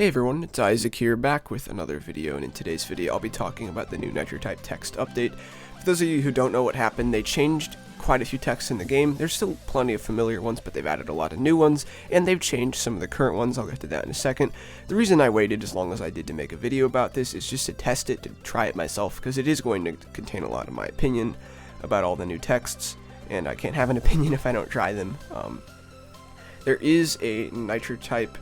Hey everyone, it's Isaac here, back with another video, and in today's video I'll be talking about the new Nitro Type text update. For those of you who don't know what happened, they changed quite a few texts in the game. There's still plenty of familiar ones, but they've added a lot of new ones, and they've changed some of the current ones. I'll get to that in a second. The reason I waited as long as I did to make a video about this is just to test it, to try it myself, because it is going to contain a lot of my opinion about all the new texts, and I can't have an opinion if I don't try them. There is a Nitro Type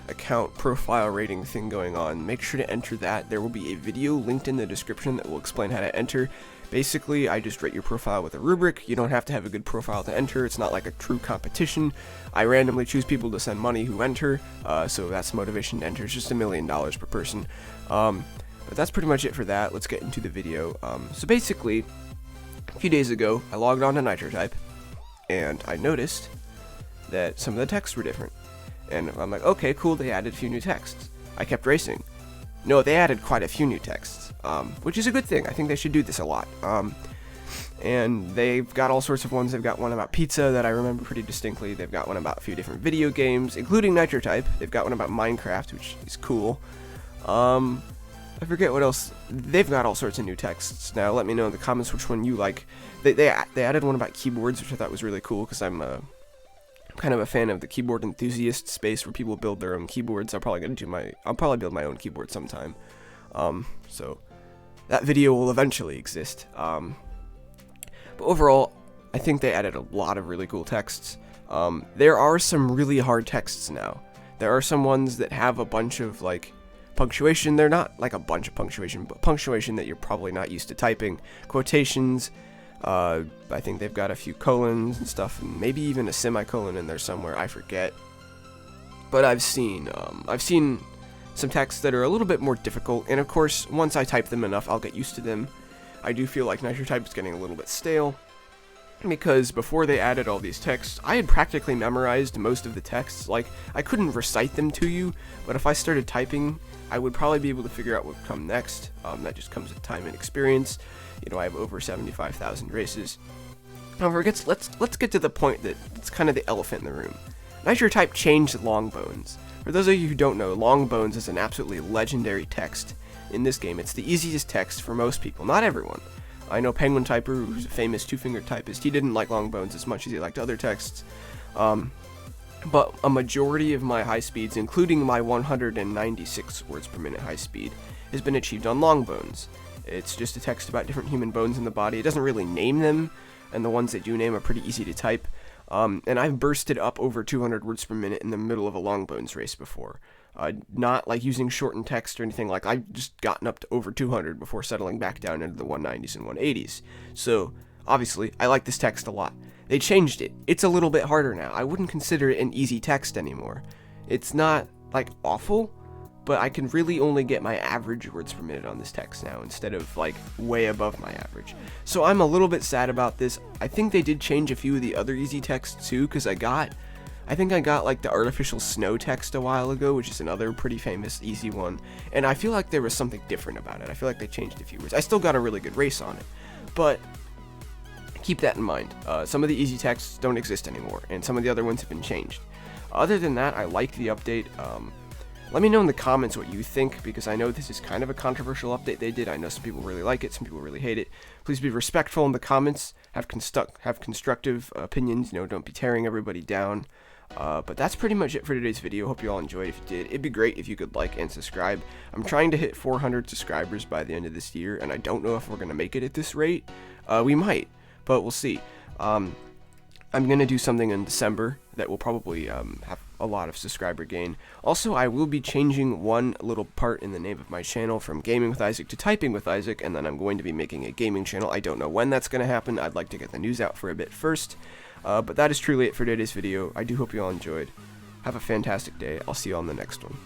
account profile rating thing going on. Make sure to enter that. There will be a video linked in the description that will explain how to enter. Basically, I just rate your profile with a rubric. You don't have to have a good profile to enter. It's not like a true competition. I randomly choose people to send money who enter, so that's motivation to enter. It's just $1 million per person. But that's pretty much it for that. Let's get into the video. So basically, a few days ago, I logged on to Nitro Type, and I noticed that some of the texts were different. And I'm like, okay, cool, they added a few new texts. I kept racing. No, they added quite a few new texts, which is a good thing. I think they should do this a lot. And they've got all sorts of ones. They've got one about pizza that I remember pretty distinctly. They've got one about a few different video games, including Nitro Type. They've got one about Minecraft, which is cool. I forget what else. They've got all sorts of new texts. Now, let me know in the comments which one you like. They added one about keyboards, which I thought was really cool, because I'm kind of a fan of the keyboard enthusiast space where people build their own keyboards. I'll probably build my own keyboard sometime. So that video will eventually exist. But overall, I think they added a lot of really cool texts. There are some really hard texts now. There are some ones that have a bunch of like punctuation. They're not like a bunch of punctuation, but punctuation that you're probably not used to typing. Quotations. I think they've got a few colons and stuff, and maybe even a semicolon in there somewhere, I forget. But I've seen some texts that are a little bit more difficult, and of course, once I type them enough, I'll get used to them. I do feel like Nitro Type is getting a little bit stale, because before they added all these texts, I had practically memorized most of the texts. Like, I couldn't recite them to you, but if I started typing, I would probably be able to figure out what would come next. That just comes with time and experience. You know, I have over 75,000 races. However, let's get to the point that it's kind of the elephant in the room. Nitro Type changed long bones. For those of you who don't know, long bones is an absolutely legendary text in this game. It's the easiest text for most people, not everyone. I know Penguin Typer, who's a famous two-finger typist, he didn't like long bones as much as he liked other texts. But a majority of my high speeds, including my 196 words per minute high speed, has been achieved on long bones. It's just a text about different human bones in the body. It doesn't really name them, and the ones that do name are pretty easy to type. And I've bursted up over 200 words per minute in the middle of a long bones race before. Not like using shortened text or anything. Like, I've just gotten up to over 200 before settling back down into the 190s and 180s. So, obviously, I like this text a lot. They changed it. It's a little bit harder now. I wouldn't consider it an easy text anymore. It's not, like, awful, but I can really only get my average words per minute on this text now, instead of, like, way above my average. So I'm a little bit sad about this. I think they did change a few of the other easy texts, too, because I think I got, like, the artificial snow text a while ago, which is another pretty famous, easy one, and I feel like there was something different about it. I feel like they changed a few words. I still got a really good race on it, but keep that in mind. Some of the easy texts don't exist anymore, and some of the other ones have been changed. Other than that, I like the update. Let me know in the comments what you think, because I know this is kind of a controversial update they did. I know some people really like it, some people really hate it. Please be respectful in the comments, have constructive opinions, you know, don't be tearing everybody down. But that's pretty much it for today's video. Hope you all enjoyed. If you did, it'd be great if you could like and subscribe. I'm trying to hit 400 subscribers by the end of this year, and I don't know if we're going to make it at this rate. We might, but we'll see. I'm going to do something in December that will probably have a lot of subscriber gain. Also, I will be changing one little part in the name of my channel from Gaming with Isaac to Typing with Isaac, and then I'm going to be making a gaming channel. I don't know when that's going to happen. I'd like to get the news out for a bit first. But that is truly it for today's video. I do hope you all enjoyed. Have a fantastic day. I'll see you on the next one.